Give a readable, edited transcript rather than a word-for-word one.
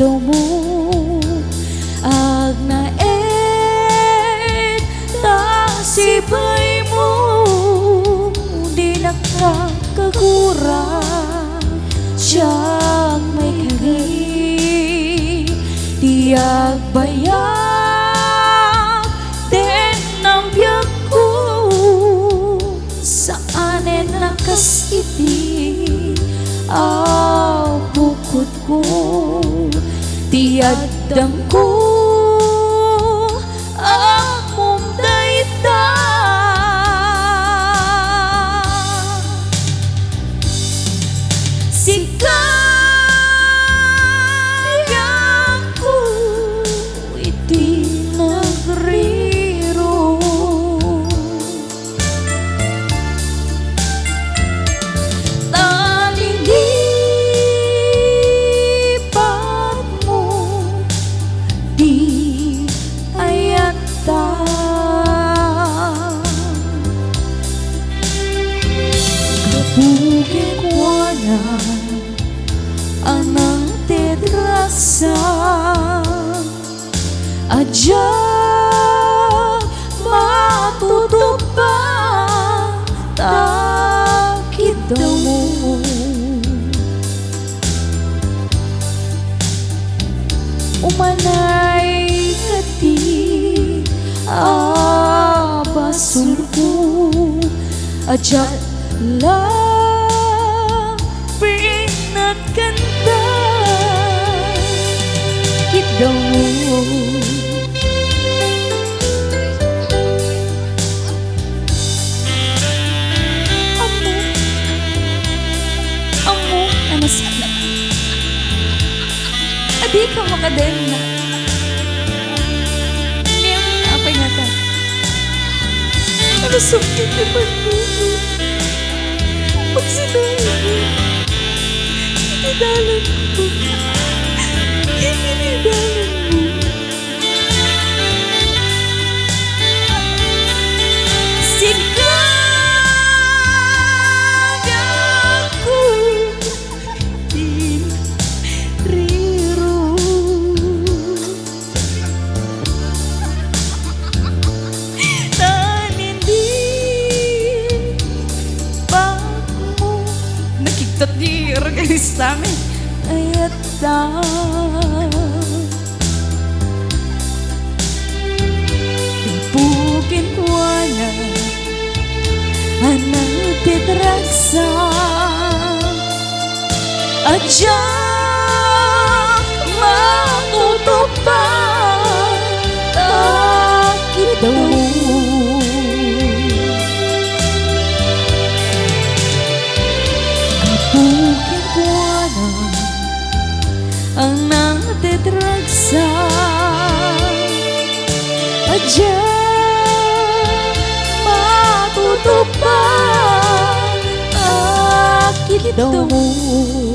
daw mo ag naet tasibay mo di nakakagura siyang may kari tiyag bayak den ang biyak ko saanen nakasiti bukod ko tiyadang ko among dayta sikayang ko iti nagriro talilipat mo di ayata kapugin wana anang tedrasa adya matutupan takit daw mo umanay kati basul ko adya lang pinagkanta kit daw mo amo ano sana adi ka makadel na apay nga ta ano sumkit ni pagbubo pag sinabi inidalan ko inidalan mo sikayang ko tinriro tanindi pag mo nakiktat di organis namin ayat tipukin wana anang titrasa adya matutupan takit daw mo tipukin wana ang nangtitragsa adya matutupan takit daw mo